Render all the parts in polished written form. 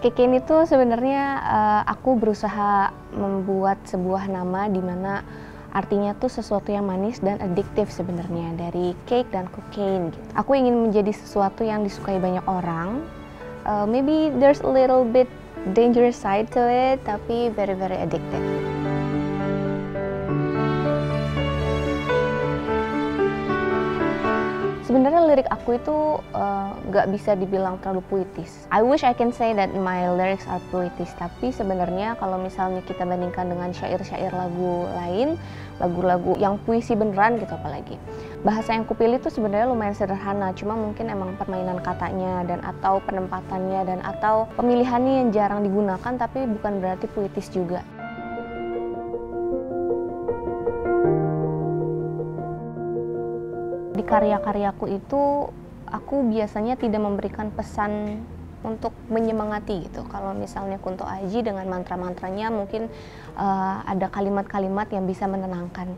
Kekini itu sebenarnya aku berusaha membuat sebuah nama di mana artinya tuh sesuatu yang manis dan addiktif sebenarnya, dari cake dan cocaine gitu. Aku ingin menjadi sesuatu yang disukai banyak orang. Maybe there's a little bit dangerous side to it, tapi very very addictive. Sebenarnya lirik aku itu nggak bisa dibilang terlalu puitis. I wish I can say that my lyrics are puitis, tapi sebenarnya kalau misalnya kita bandingkan dengan syair-syair lagu lain, lagu-lagu yang puisi beneran gitu apalagi. Bahasa yang kupilih itu sebenarnya lumayan sederhana, cuma mungkin emang permainan katanya dan atau penempatannya dan atau pemilihannya yang jarang digunakan, tapi bukan berarti puitis juga. Di karya-karyaku itu aku biasanya tidak memberikan pesan untuk menyemangati gitu. Kalau misalnya Kunto Aji dengan mantra-mantranya mungkin ada kalimat-kalimat yang bisa menenangkan.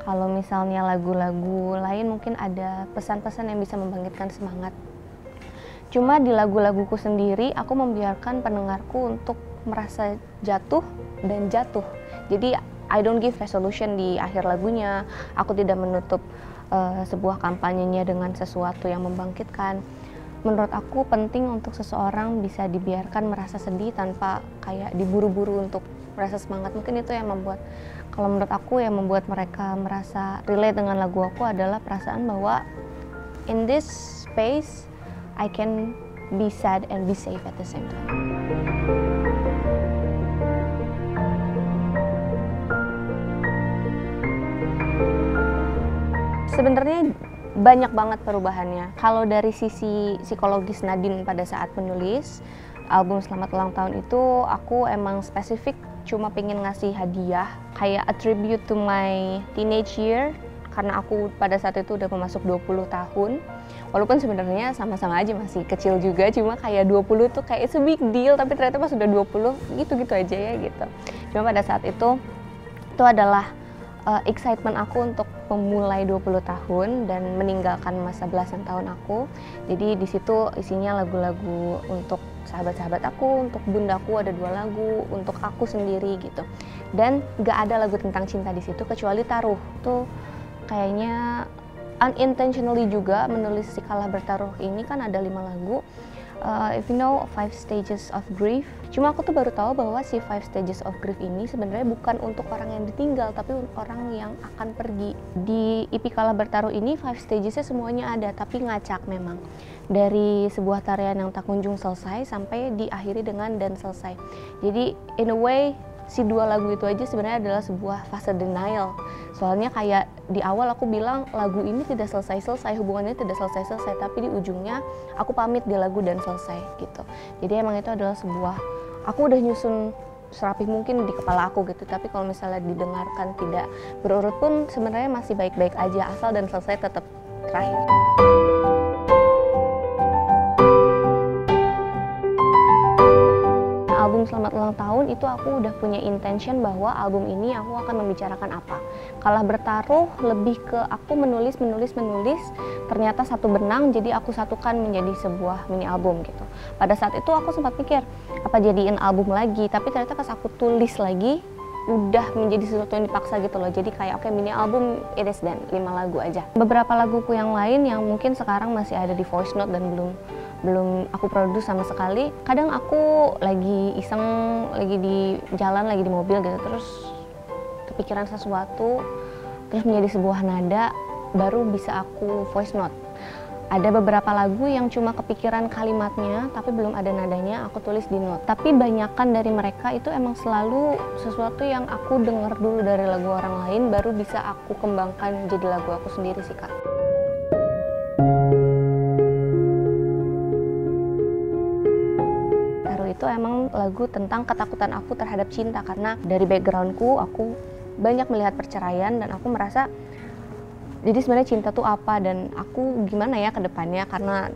Kalau misalnya lagu-lagu lain mungkin ada pesan-pesan yang bisa membangkitkan semangat. Cuma di lagu-laguku sendiri aku membiarkan pendengarku untuk merasa jatuh dan jatuh. Jadi I don't give resolution di akhir lagunya. Aku tidak menutup sebuah kampanyenya dengan sesuatu yang membangkitkan. Menurut aku penting untuk seseorang bisa dibiarkan merasa sedih tanpa kayak diburu-buru untuk merasa semangat. Mungkin itu yang membuat, kalau menurut aku yang membuat mereka merasa relate dengan lagu aku adalah perasaan bahwa in this space I can be sad and be safe at the same time. Sebenarnya banyak banget perubahannya. Kalau dari sisi psikologis Nadine pada saat menulis album Selamat Ulang Tahun itu, aku emang spesifik cuma pengen ngasih hadiah kayak a tribute to my teenage year, karena aku pada saat itu udah memasuk 20 tahun. Walaupun sebenarnya sama-sama aja masih kecil juga, cuma kayak 20 tuh kayak it's a big deal, tapi ternyata pas udah 20 gitu-gitu aja ya gitu. Cuma pada saat itu adalah excitement aku untuk memulai 20 tahun dan meninggalkan masa belasan tahun aku. Jadi di situ isinya lagu-lagu untuk sahabat-sahabat aku, untuk bundaku ada 2 lagu, untuk aku sendiri gitu. Dan gak ada lagu tentang cinta di situ kecuali Taruh. Tuh kayaknya unintentionally juga menulis Si Kalah Bertaruh ini kan ada 5 lagu. If you know 5 stages of grief, cuma aku tuh baru tahu bahwa si 5 stages of grief ini sebenarnya bukan untuk orang yang ditinggal, tapi orang yang akan pergi. Di EP Kalah Bertaruh ini 5 stagesnya semuanya ada, tapi ngacak memang. Dari sebuah tarian yang tak kunjung selesai sampai diakhiri dengan dan selesai. Jadi in a way si 2 lagu itu aja sebenarnya adalah sebuah fase denial. Soalnya kayak di awal aku bilang lagu ini tidak selesai-selesai, hubungannya tidak selesai-selesai, tapi di ujungnya aku pamit di lagu dan selesai gitu. Jadi emang itu adalah sebuah, aku udah nyusun serapih mungkin di kepala aku gitu, tapi kalau misalnya didengarkan tidak berurut pun sebenarnya masih baik-baik aja, asal dan selesai tetap terakhir. Album Selamat Ulang Tahun itu aku udah punya intention bahwa album ini aku akan membicarakan apa. Kalah Bertaruh lebih ke aku menulis, ternyata satu benang jadi aku satukan menjadi sebuah mini album gitu. Pada saat itu aku sempat pikir apa jadiin album lagi, tapi ternyata pas aku tulis lagi udah menjadi sesuatu yang dipaksa gitu loh. Jadi kayak oke, mini album it is done, 5 lagu aja. Beberapa laguku yang lain yang mungkin sekarang masih ada di voice note dan belum aku produce sama sekali. Kadang aku lagi iseng, lagi di jalan, lagi di mobil gitu, terus kepikiran sesuatu, terus menjadi sebuah nada, baru bisa aku voice note. Ada beberapa lagu yang cuma kepikiran kalimatnya, tapi belum ada nadanya, aku tulis di note. Tapi banyakan dari mereka itu emang selalu sesuatu yang aku dengar dulu dari lagu orang lain, baru bisa aku kembangkan jadi lagu aku sendiri sih, Kak. Itu emang lagu tentang ketakutan aku terhadap cinta, karena dari backgroundku aku banyak melihat perceraian dan aku merasa jadi sebenarnya cinta tuh apa dan aku gimana ya ke depannya, karena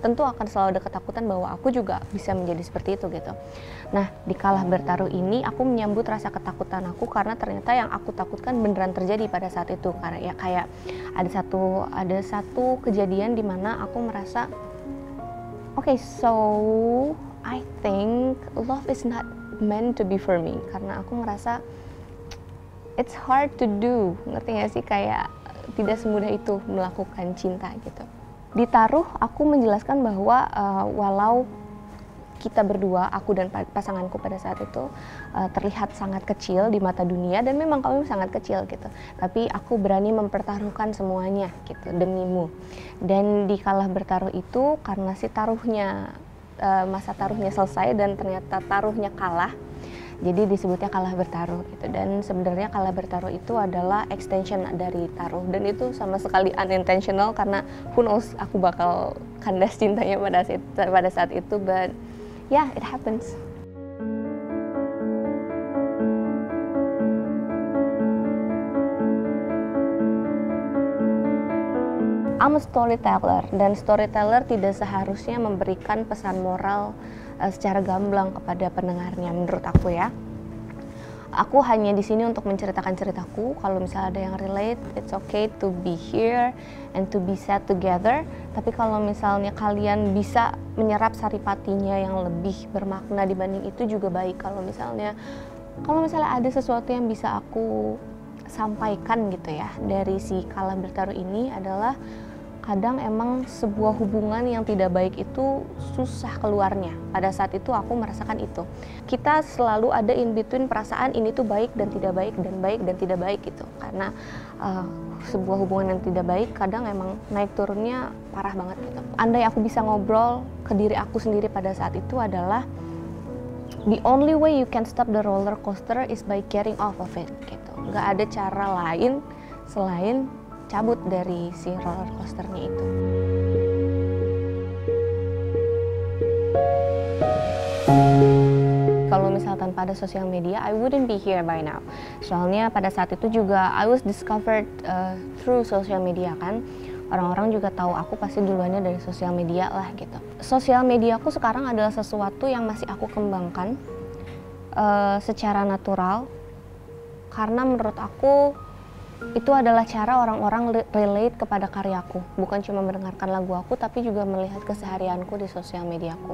tentu akan selalu ada ketakutan bahwa aku juga bisa menjadi seperti itu gitu. Nah, di Kalah Bertaruh ini aku menyambut rasa ketakutan aku karena ternyata yang aku takutkan beneran terjadi pada saat itu, karena ya kayak ada satu kejadian di mana aku merasa okay, so I think love is not meant to be for me, karena aku ngerasa it's hard to do, ngerti gak sih, kayak tidak semudah itu melakukan cinta gitu. Di Taruh aku menjelaskan bahwa walau kita berdua, aku dan pasanganku pada saat itu terlihat sangat kecil di mata dunia, dan memang kami sangat kecil gitu, tapi aku berani mempertaruhkan semuanya gitu demimu. Dan di kalah bertaruh itu, karena si taruhnya masa taruhnya selesai dan ternyata taruhnya kalah, jadi disebutnya kalah bertaruh gitu. Dan sebenarnya kalah bertaruh itu adalah extension dari taruh, dan itu sama sekali unintentional, karena who knows aku bakal kandas cintanya pada saat itu, but yeah, it happens. I'm a storyteller, dan storyteller tidak seharusnya memberikan pesan moral secara gamblang kepada pendengarnya, menurut aku ya. Aku hanya di sini untuk menceritakan ceritaku. Kalau misalnya ada yang relate, it's okay to be here and to be sad together. Tapi kalau misalnya kalian bisa menyerap saripatinya yang lebih bermakna dibanding itu juga baik. Kalau misalnya ada sesuatu yang bisa aku sampaikan gitu ya dari si kalah bertaruh ini adalah, kadang emang sebuah hubungan yang tidak baik itu susah keluarnya. Pada saat itu aku merasakan itu. Kita selalu ada in between perasaan ini tuh baik dan tidak baik, dan baik dan tidak baik gitu. Karena sebuah hubungan yang tidak baik kadang emang naik turunnya parah banget gitu. Andai aku bisa ngobrol ke diri aku sendiri pada saat itu adalah, the only way you can stop the roller coaster is by getting off of it gitu. Gak ada cara lain selain cabut dari si roller coasternya itu. Kalau misal tanpa ada sosial media, I wouldn't be here by now. Soalnya pada saat itu juga I was discovered through social media kan. Orang-orang juga tahu aku pasti duluannya dari sosial media lah gitu. Sosial media aku sekarang adalah sesuatu yang masih aku kembangkan secara natural, karena menurut aku itu adalah cara orang-orang relate kepada karyaku. Bukan cuma mendengarkan lagu aku, tapi juga melihat keseharianku di sosial mediaku.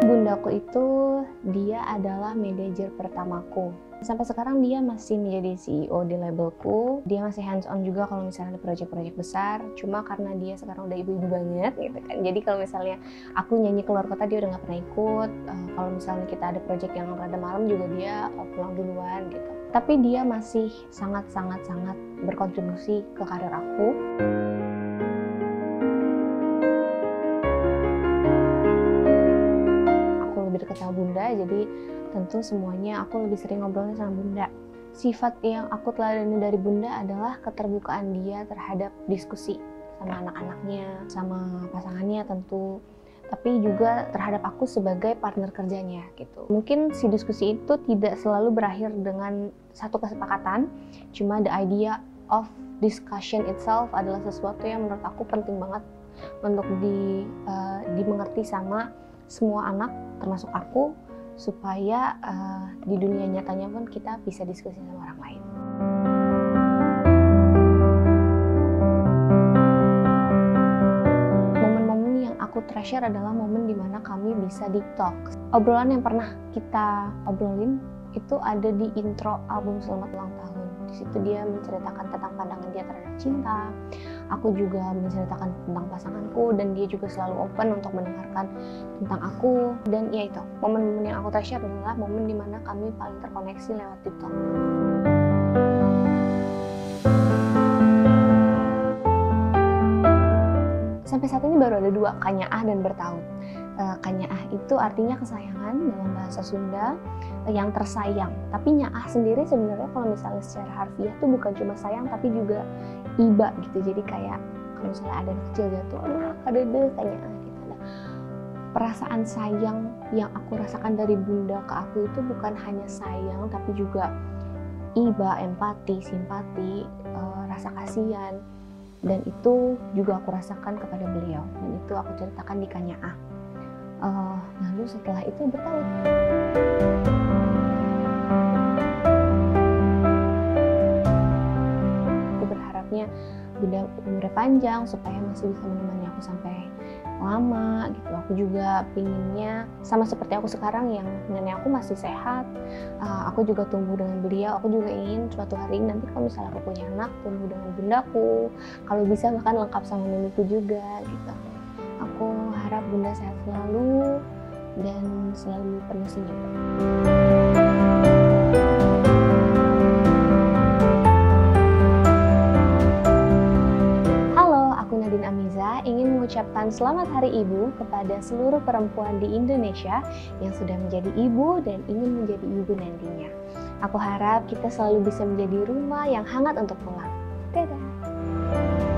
Bundaku itu dia adalah manajer pertamaku. Sampai sekarang dia masih menjadi CEO di labelku. Dia masih hands on juga kalau misalnya ada proyek-proyek besar. Cuma karena dia sekarang udah ibu-ibu banget gitu kan. Jadi kalau misalnya aku nyanyi keluar kota, dia udah nggak pernah ikut. Kalau misalnya kita ada proyek yang rada malam juga dia pulang duluan gitu. Tapi dia masih sangat berkontribusi ke karir aku. Dekat sama Bunda, jadi tentu semuanya aku lebih sering ngobrolnya sama Bunda. Sifat yang aku teladani dari Bunda adalah keterbukaan dia terhadap diskusi sama anak-anaknya, sama pasangannya tentu, tapi juga terhadap aku sebagai partner kerjanya gitu. Mungkin si diskusi itu tidak selalu berakhir dengan satu kesepakatan, cuma the idea of discussion itself adalah sesuatu yang menurut aku penting banget untuk dimengerti sama semua anak, termasuk aku, supaya di dunia nyatanya pun kita bisa diskusi sama orang lain. Momen-momen yang aku treasure adalah momen dimana kami bisa deep talk. Obrolan yang pernah kita obrolin itu ada di intro album Selamat Ulang Tahun. Di situ dia menceritakan tentang pandangan dia terhadap cinta. Aku juga menceritakan tentang pasanganku, dan dia juga selalu open untuk mendengarkan tentang aku. Dan ya itu, momen-momen yang aku treasure adalah momen dimana kami paling terkoneksi lewat TikTok. Sampai saat ini baru ada 2, Kanyaah dan Bertahun. Kanyaah itu artinya kesayangan dalam bahasa Sunda, yang tersayang. Tapi nyaah sendiri sebenarnya kalau misalnya secara harfiah tuh bukan cuma sayang, tapi juga iba gitu. Jadi kayak kalau misalnya ada anak kecil jatuh, aduh kadede kanyaah gitu. Nah, perasaan sayang yang aku rasakan dari Bunda ke aku itu bukan hanya sayang, tapi juga iba, empati, simpati, rasa kasihan, dan itu juga aku rasakan kepada beliau, dan itu aku ceritakan di Kanyaah. Lalu setelah itu bertaut. Aku berharapnya Bunda umurnya panjang supaya masih bisa menemani aku sampai lama gitu. Aku juga pinginnya sama seperti aku sekarang yang nenek aku masih sehat. Aku juga tumbuh dengan beliau. Aku juga ingin suatu hari nanti kalau misalnya aku punya anak, tumbuh dengan bundaku. Kalau bisa bahkan lengkap sama mimiku juga gitu. Aku harap Bunda sehat selalu dan selalu penuh senyum. Nadine Amiza ingin mengucapkan selamat Hari Ibu kepada seluruh perempuan di Indonesia yang sudah menjadi ibu dan ingin menjadi ibu nantinya. Aku harap kita selalu bisa menjadi rumah yang hangat untuk pulang. Dadah!